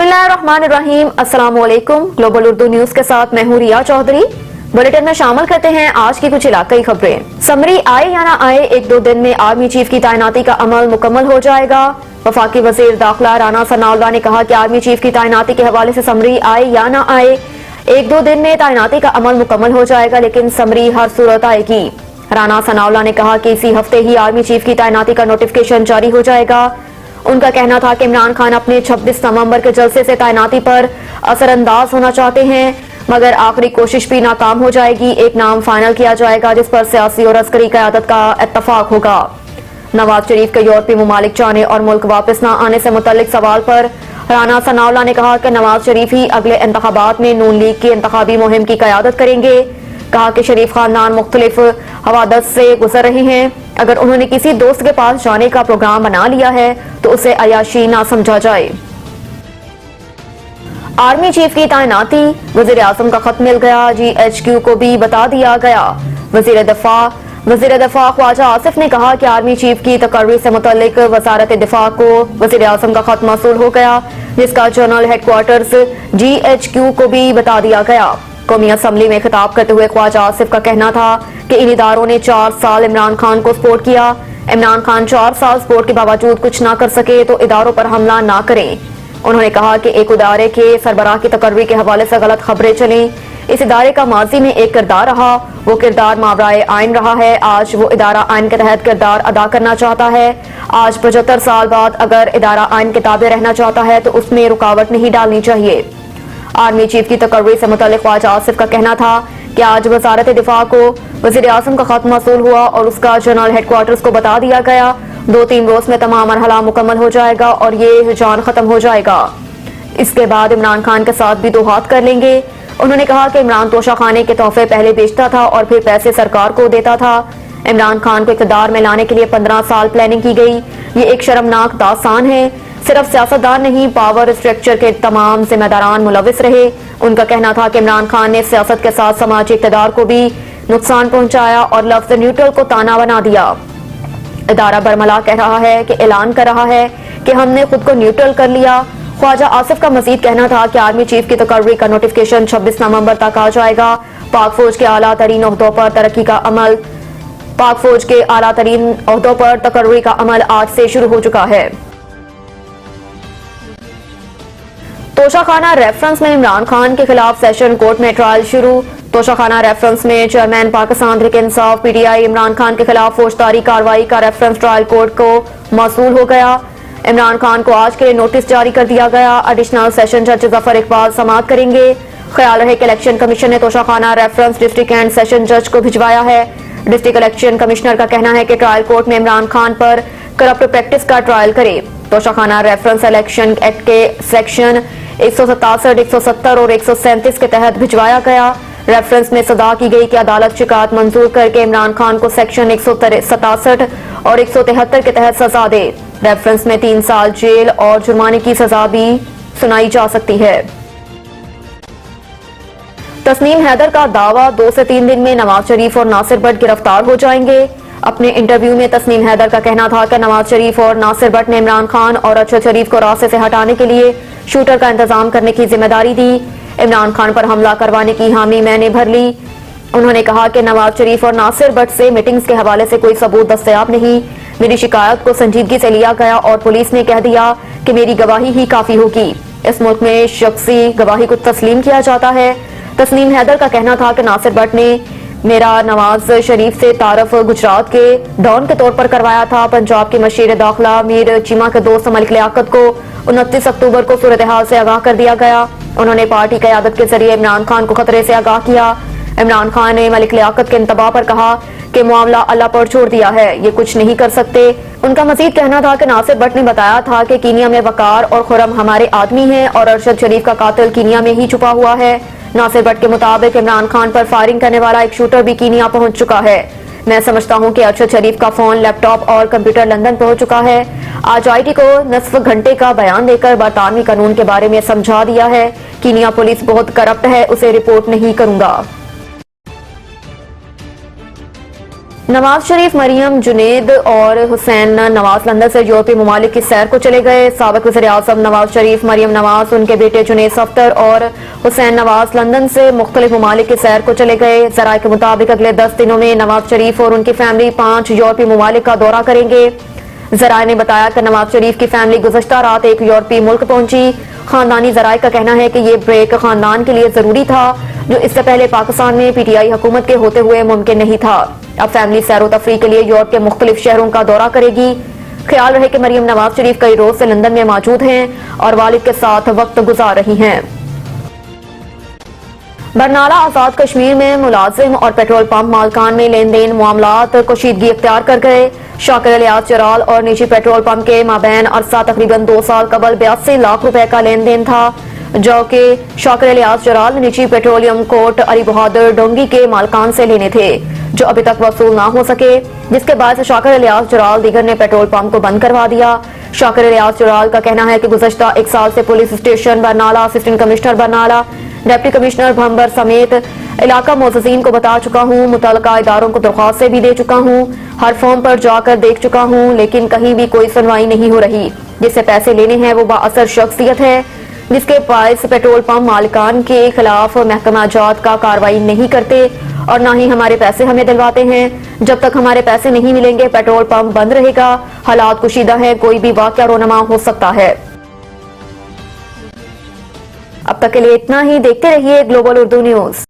बिस्मिल्लाहिर्रहमानिर्रहीम। अस्सलाम वालेकुम। ग्लोबल उर्दू न्यूज के साथ मैं हूँ रिया चौधरी। बुलेटिन में शामिल करते हैं आज की कुछ इलाकाई खबरें। समरी आए या ना आए, 1-2 दिन में आर्मी चीफ की तैनाती का अमल मुकम्मल हो जाएगा। वफाकी वजीर दाखिला राना सनाउल्लाह ने कहा कि आर्मी चीफ की तैनाती के हवाले से समरी आए या ना आए, 1-2 दिन में तैनाती का अमल मुकम्मल हो जाएगा, लेकिन समरी हर सूरत आएगी। राना सनाउल्लाह ने कहा कि इसी हफ्ते ही आर्मी चीफ की तैनाती का नोटिफिकेशन जारी हो जाएगा। उनका कहना था कि इमरान खान अपने 26 नवंबर के जलसे से तैनाती पर असरअंदाज होना चाहते हैं, मगर आखिरी कोशिश भी नाकाम हो जाएगी। एक नाम फाइनल किया जाएगा जिस पर सियासी और अस्करी क़यादत का इत्तफाक होगा। नवाज शरीफ के यूरोपीय ममालिक जाने और मुल्क वापस न आने से मुतल्लिक सवाल पर राना सनाउल्लाह ने कहा कि नवाज शरीफ ही अगले इंतखाबात में नून लीग की इंतखाबी मुहिम की क़यादत करेंगे। कहा कि शरीफ खानदान मुख्तलिफ हवादत से गुजर रहे हैं। अगर उन्होंने किसी दोस्त के पास जाने का प्रोग्राम बना लिया है तो उसे अयाशी ना समझा जाए। आर्मी चीफ की तैनाती, वजीर आजम का खत मिल गया, GHQ को भी बता दिया गया। वजीर दफा ख्वाजा आसिफ ने कहा कि आर्मी चीफ की तकर्री से मुतल्लिक वजारत दिफा को वजीर आजम का खत मौसूल हो गया, जिसका जनरल हेडक्वार्टर्स GHQ को भी बता दिया गया। कौमी असम्बली में खिताब करते हुए ख्वाजा आसिफ का कहना था कि इन इदारों ने 4 साल इमरान खान को सपोर्ट किया। इमरान खान 4 साल सपोर्ट के बावजूद कुछ ना कर सके तो इदारों पर हमला ना करें। उन्होंने कहा कि एक इदारे के सरबराह की तकर्री के हवाले से गलत खबरें चलें। इस इदारे का माजी में एक किरदार रहा, वो किरदार मावराए आइन रहा है। आज वो इदारा आइन के तहत किरदार अदा करना चाहता है। आज 75 साल बाद अगर इदारा आइन के ताबे रहना चाहता है तो उसमें रुकावट नहीं डालनी चाहिए। आर्मी चीफ की तकर्री से मुतल्लिक ख्वाजा आसिफ का कहना था कि आज वजारत दिफा को वजीर आजम का खत मौसूल हुआ और उसका जनरल हेडक्वार्टर्स को बता दिया गया। 2-3 रोज में तमाम मरहला मुकम्मल हो जाएगा और ये हिजान खत्म हो जाएगा। इसके बाद इमरान खान के साथ भी 2 हाथ कर लेंगे। उन्होंने कहा कि इमरान तोशा खाने के तोहफे पहले बेचता था और फिर पैसे सरकार को देता था। इमरान खान को इक़्तिदार में लाने के लिए 15 साल प्लानिंग की गई। ये एक शर्मनाक दास्तान है। सिर्फ सियासतदान नहीं, पावर स्ट्रक्चर के तमाम जिम्मेदारान मुलविस रहे। उनका कहना था कि इमरान खान ने सियासत के साथ समाजी इक़्तिदार को भी नुकसान पहुंचाया और लफ्ज न्यूट्रल को ताना बना दिया। इदारा बरमला कह रहा है कि ऐलान कर रहा है कि हमने खुद को न्यूट्रल कर लिया। ख्वाजा आसिफ का मजीद कहना था कि आर्मी चीफ की तकर्री का नोटिफिकेशन 26 नवंबर तक आ जाएगा। पाक फौज के आला तरीन ओहदों पर तरक्की का अमल पाक फौज के आला तरीन ओहदों पर तकर्री का अमल आज से शुरू हो चुका है। तोशाखाना रेफरेंस में इमरान खान के खिलाफ सेशन कोर्ट में ट्रायल शुरू। तोशाखाना रेफरेंस में चेयरमैन पाकिस्तान तहरीक इंसाफ PTI इमरान खान के खिलाफ फौजदारी कार्रवाई का रेफरेंस ट्रायल कोर्ट को मौसूल हो गया। इमरान खान को आज के लिए नोटिस जारी कर दिया गया। एडिशनल सेशन जज जफर इकबाल समाअत करेंगे। ख्याल रहे कि इलेक्शन कमीशन ने Toshakhana reference district and session जज को भिजवाया है। डिस्ट्रिक्ट इलेक्शन कमिश्नर का कहना है कि ट्रायल कोर्ट में इमरान खान पर करप्ट प्रैक्टिस का ट्रायल करे। तोशाखाना रेफरेंस इलेक्शन एक्ट के सेक्शन 167, 170 और 137 के तहत भिजवाया गया। रेफरेंस में सदा की गई कि अदालत शिकायत मंजूर करके इमरान खान को सेक्शन 167 और 173 के तहत सजा दे। रेफरेंस में 3 साल जेल और जुर्माने की सजा भी सुनाई जा सकती है। तस्नीम हैदर का दावा 2 से 3 दिन में नवाज शरीफ और नासिर भट्ट गिरफ्तार हो जाएंगे। अपने इंटरव्यू में तस्नीम हैदर का कहना था कि नवाज शरीफ और नासिर भट्ट ने इमरान खान और अरशद शरीफ को रास्ते से हटाने के लिए शूटर का इंतजाम करने की जिम्मेदारी दी। इमरान खान पर हमला करवाने की हामी मैंने भर ली। उन्होंने कहा कि नवाज शरीफ और नासिर भट्ट से मीटिंग्स के हवाले से कोई सबूत दस्तयाब नहीं। मेरी शिकायत को संजीदगी से लिया गया और पुलिस ने कह दिया कि मेरी गवाही ही काफी होगी। इस मुल्क में शख्सी गवाही को तस्लीम किया जाता है। तस्नीम हैदर का कहना था कि नासिर भट्ट ने मेरा नवाज शरीफ से तारफ गुजरात के डॉन के तौर पर करवाया था। पंजाब के मशीर दाखिला मीर चीमा के दोस्त मलिक लियाकत को 29 अक्टूबर को सूरत हाल से आगाह कर दिया गया। उन्होंने पार्टी क़यादत के जरिए इमरान खान को खतरे से आगाह किया। इमरान खान ने मलिक लियाकत के इंतबाह पर कहा कि मामला अल्लाह पर छोड़ दिया है, ये कुछ नहीं कर सकते। उनका मजीद कहना था कि नासिर भट्ट ने बताया था कि कीनिया में वकार और खुरम हमारे आदमी हैं और अरशद शरीफ का कातिल कीनिया में ही छुपा हुआ है। नासिर भट्ट के मुताबिक इमरान खान पर फायरिंग करने वाला एक शूटर भी कीनिया पहुंच चुका है। मैं समझता हूं कि अरशद शरीफ का फोन, लैपटॉप और कंप्यूटर लंदन पहुंच चुका है। आज IT को नस्फ घंटे का बयान देकर बरतानवी कानून के बारे में समझा दिया है। कीनिया पुलिस बहुत करप्ट है, उसे रिपोर्ट नहीं करूंगा। नवाज शरीफ, मरियम, जुनेद और हुसैन नवाज लंदन से यूरोपीय ममालिक की सैर को चले गए। साबिक वज़ीर-ए-आज़म नवाज शरीफ, मरियम नवाज, उनके बेटे जुनेद सफ्तर और हुसैन नवाज लंदन से मुख्तलिफ ममालिक की सैर को चले गए। ज़राए के मुताबिक अगले 10 दिनों में नवाज शरीफ और उनकी फैमिली 5 यूरोपीय ममालिक का दौरा करेंगे। ज़राए ने बताया कि नवाज शरीफ की फैमिली गुज़श्ता रात एक यूरोपीय मुल्क पहुंची। खानदानी ज़राए का कहना है कि ये ब्रेक खानदान के लिए जरूरी था, जो इससे पहले पाकिस्तान में PTI हुकूमत के होते हुए मुमकिन नहीं था। अब फैमिली सैरो तफरी के लिए यूरोप के मुख्तलिफ शहरों का दौरा करेगी। ख्याल रहे कि मरियम नवाज शरीफ कई रोज से लंदन में मौजूद हैं और वालिद के साथ वक्त गुजार रही हैं। बरनाला आजाद कश्मीर में मुलाजिम और पेट्रोल पंप मालकान में लेन देन मामलात कशीदगी इख्तियार कर गए। शाकिर अलियास चराल और निजी पेट्रोल पंप के माबैन अरसा तकरीबन 2 साल कबल 82 लाख रुपए का लेन देन था, जो कि शाकिर अलियास चराल निजी पेट्रोलियम कोर्ट अली बहादुर डोंगी के मालकान से लेने थे, जो अभी तक वसूल ना हो सके, जिसके बाद शाकिर अलियास चराल दीगर ने पेट्रोल पंप को बंद करवा दिया। शाकिर अलियास चराल का कहना है कि गुज़श्ता 1 साल से police station Barnala, assistant commissioner Barnala, deputy commissioner Bhambar समेत इलाका मोअज़्ज़िज़ीन को बता चुका हूँ, मुतल्लिका इदारों को दरख्वास्तें भी दे चुका हूँ, हर फॉर्म पर जाकर देख चुका हूँ, लेकिन कहीं भी कोई सुनवाई नहीं हो रही। जिससे पैसे लेने हैं वो बाअसर शख्सियत है, जिसके पास पेट्रोल पंप मालिकान के खिलाफ महकमा जात का कार्रवाई नहीं करते और ना ही हमारे पैसे हमें दिलवाते हैं। जब तक हमारे पैसे नहीं मिलेंगे पेट्रोल पंप बंद रहेगा। हालात कुशीदा है, कोई भी वाक़या रोनमा हो सकता है। अब तक के लिए इतना ही। देखते रहिए ग्लोबल उर्दू न्यूज।